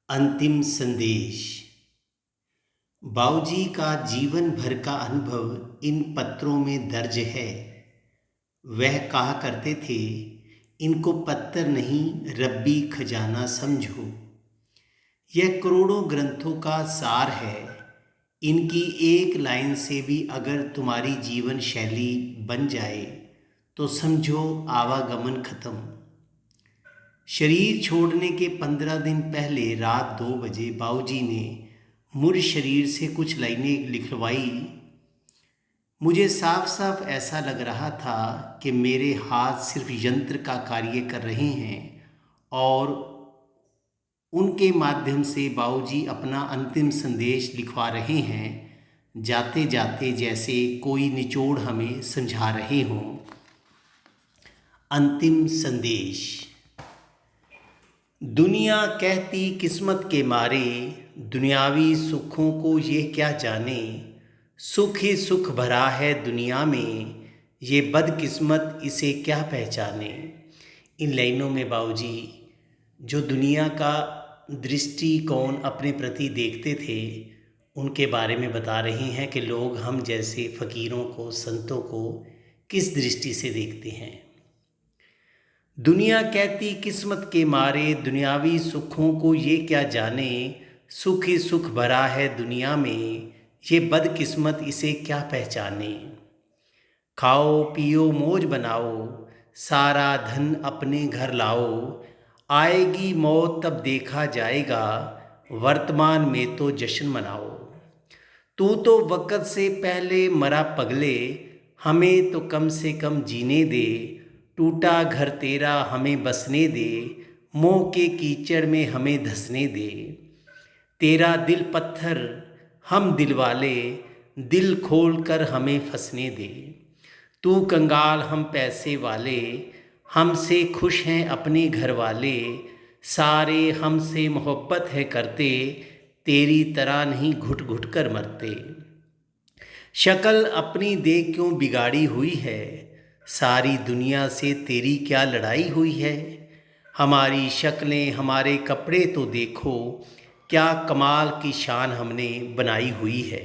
अंतिम संदेश। बाऊजी का जीवन भर का अनुभव इन पत्रों में दर्ज है। वह कहा करते थे, इनको पत्तर नहीं रब्बी खजाना समझो। यह करोड़ों ग्रंथों का सार है। इनकी एक लाइन से भी अगर तुम्हारी जीवन शैली बन जाए तो समझो आवागमन खत्म। शरीर छोड़ने के 15 दिन पहले रात 2 बजे बाऊजी ने मुझ शरीर से कुछ लाइनें लिखवाई। मुझे साफ साफ ऐसा लग रहा था कि मेरे हाथ सिर्फ यंत्र का कार्य कर रहे हैं और उनके माध्यम से बाऊजी अपना अंतिम संदेश लिखवा रहे हैं, जाते जाते जैसे कोई निचोड़ हमें समझा रहे हों। अंतिम संदेश। दुनिया कहती किस्मत के मारे, दुनियावी सुखों को ये क्या जाने। सुख ही सुख भरा है दुनिया में, ये बदकिस्मत इसे क्या पहचाने। इन लाइनों में बाऊजी जो दुनिया का दृष्टिकोण अपने प्रति देखते थे उनके बारे में बता रही हैं कि लोग हम जैसे फ़कीरों को, संतों को किस दृष्टि से देखते हैं। दुनिया कहती किस्मत के मारे, दुनियावी सुखों को ये क्या जाने। सुख ही सुख भरा है दुनिया में, ये बदकिस्मत इसे क्या पहचाने। खाओ पियो मौज बनाओ, सारा धन अपने घर लाओ। आएगी मौत तब देखा जाएगा, वर्तमान में तो जश्न मनाओ। तू तो वक़्त से पहले मरा पगले, हमें तो कम से कम जीने दे। टूटा घर तेरा हमें बसने दे, मोह के कीचड़ में हमें धंसने दे। तेरा दिल पत्थर हम दिल वाले, दिल खोल कर हमें फंसने दे। तू कंगाल हम पैसे वाले, हमसे खुश हैं अपने घर वाले। सारे हमसे मोहब्बत है करते, तेरी तरह नहीं घुट घुट कर मरते। शक्ल अपनी देख क्यों बिगाड़ी हुई है, सारी दुनिया से तेरी क्या लड़ाई हुई है। हमारी शक्लें हमारे कपड़े तो देखो, क्या कमाल की शान हमने बनाई हुई है।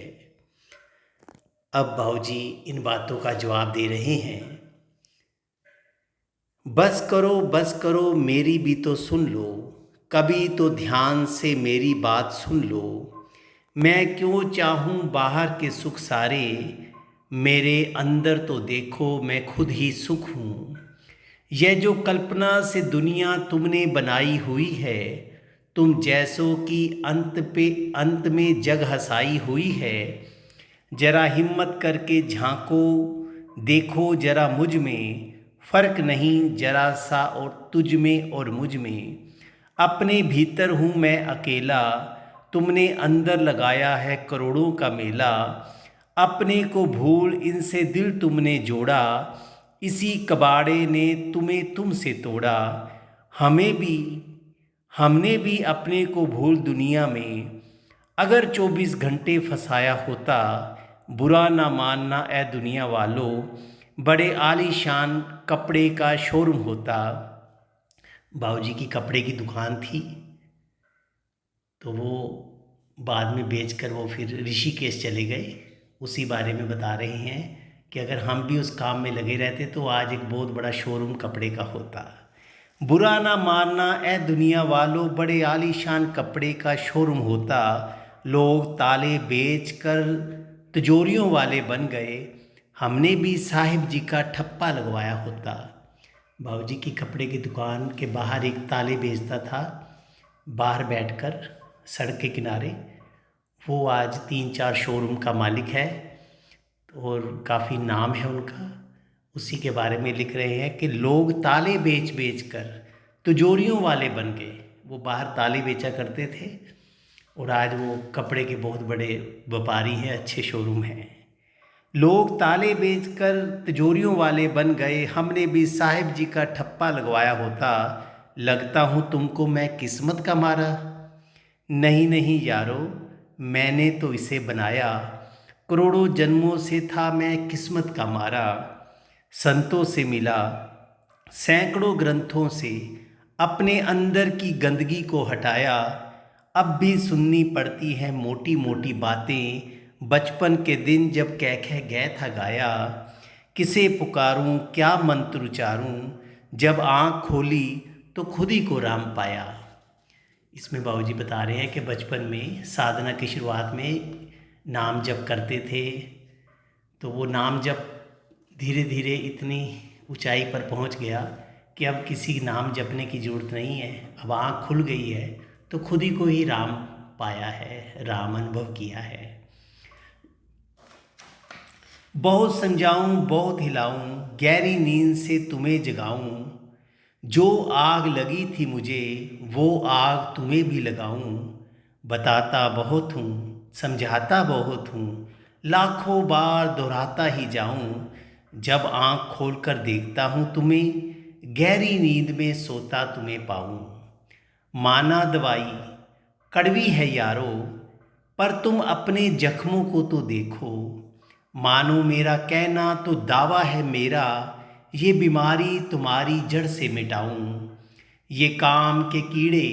अब बाऊजी इन बातों का जवाब दे रहे हैं। बस करो मेरी भी तो सुन लो, कभी तो ध्यान से मेरी बात सुन लो। मैं क्यों चाहूँ बाहर के सुख सारे, मेरे अंदर तो देखो मैं खुद ही सुख हूँ। यह जो कल्पना से दुनिया तुमने बनाई हुई है, तुम जैसों की अंत में जग हंसाई हुई है। जरा हिम्मत करके झांको, देखो जरा मुझ में, फ़र्क नहीं जरा सा और तुझ में और मुझ में। अपने भीतर हूँ मैं अकेला, तुमने अंदर लगाया है करोड़ों का मेला। अपने को भूल इनसे दिल तुमने जोड़ा, इसी कबाड़े ने तुम्हें तुमसे तोड़ा। हमने भी अपने को भूल दुनिया में, अगर 24 घंटे फंसाया होता। बुरा ना मानना ए दुनिया वालों, बड़े आलीशान कपड़े का शोरूम होता। बाऊजी की कपड़े की दुकान थी, तो वो बाद में बेचकर वो फिर ऋषिकेश चले गए। उसी बारे में बता रहे हैं कि अगर हम भी उस काम में लगे रहते तो आज एक बहुत बड़ा शोरूम कपड़े का होता। बुरा ना मानना ए दुनिया वालों, बड़े आलीशान कपड़े का शोरूम होता। लोग ताले बेचकर तिजोरियों वाले बन गए, हमने भी साहिब जी का ठप्पा लगवाया होता। बाऊजी की कपड़े की दुकान के बाहर एक ताले बेचता था, बाहर बैठकर सड़क के किनारे। वो आज 3-4 शोरूम का मालिक है और काफ़ी नाम है उनका। उसी के बारे में लिख रहे हैं कि लोग ताले बेच बेच कर तिजोरियों वाले बन गए। वो बाहर ताले बेचा करते थे और आज वो कपड़े के बहुत बड़े व्यापारी हैं, अच्छे शोरूम हैं। लोग ताले बेचकर तिजोरियों वाले बन गए, हमने भी साहिब जी का ठप्पा लगवाया होता। लगता हूँ तुमको मैं किस्मत का मारा। नहीं नहीं यारो, मैंने तो इसे बनाया, करोड़ों जन्मों से था मैं किस्मत का मारा। संतों से मिला, सैकड़ों ग्रंथों से अपने अंदर की गंदगी को हटाया। अब भी सुननी पड़ती हैं मोटी मोटी बातें, बचपन के दिन जब कह कह गया था गाया, किसे पुकारूं क्या मंत्र उचारूं, जब आँख खोली तो खुद ही को राम पाया। इसमें बाबूजी बता रहे हैं कि बचपन में साधना की शुरुआत में नाम जप करते थे, तो वो नाम जप धीरे धीरे इतनी ऊंचाई पर पहुंच गया कि अब किसी नाम जपने की ज़रूरत नहीं है। अब आँख खुल गई है तो खुद ही को ही राम पाया है, राम अनुभव किया है। बहुत समझाऊं बहुत हिलाऊं, गहरी नींद से तुम्हें जगाऊं, जो आग लगी थी मुझे वो आग तुम्हें भी लगाऊं। बताता बहुत हूँ समझाता बहुत हूँ, लाखों बार दोहराता ही जाऊं, जब आँख खोलकर देखता हूँ तुम्हें, गहरी नींद में सोता तुम्हें पाऊं। माना दवाई कड़वी है यारो, पर तुम अपने जख्मों को तो देखो। मानो मेरा कहना तो दावा है मेरा, ये बीमारी तुम्हारी जड़ से मिटाऊं। ये काम के कीड़े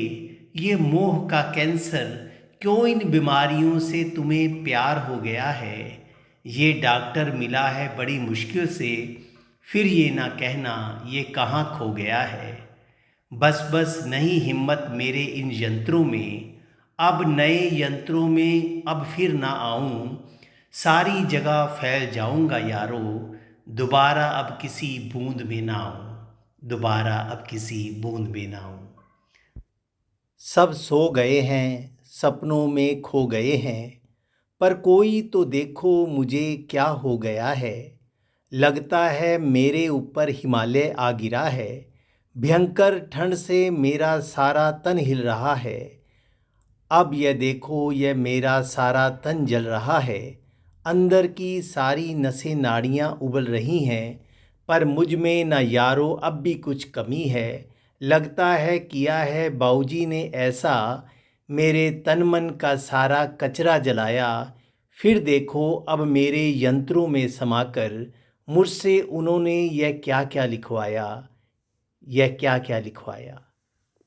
ये मोह का कैंसर, क्यों इन बीमारियों से तुम्हें प्यार हो गया है। ये डॉक्टर मिला है बड़ी मुश्किल से, फिर ये ना कहना ये कहाँ खो गया है। बस बस नहीं हिम्मत मेरे इन यंत्रों में, अब नए यंत्रों में अब फिर ना आऊं। सारी जगह फैल जाऊंगा यारो, दोबारा अब किसी बूंद में ना आऊं, दोबारा अब किसी बूंद में ना आऊं। सब सो गए हैं सपनों में खो गए हैं, पर कोई तो देखो मुझे क्या हो गया है। लगता है मेरे ऊपर हिमालय आ गिरा है, भयंकर ठंड से मेरा सारा तन हिल रहा है। अब यह देखो यह मेरा सारा तन जल रहा है, अंदर की सारी नसें नाड़ियाँ उबल रही हैं, पर मुझ में न यारो अब भी कुछ कमी है। लगता है किया है बाऊजी ने ऐसा, मेरे तन मन का सारा कचरा जलाया। फिर देखो अब मेरे यंत्रों में समाकर, मुझसे उन्होंने यह क्या क्या लिखवाया, यह क्या क्या लिखवाया।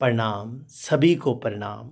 प्रणाम, सभी को प्रणाम।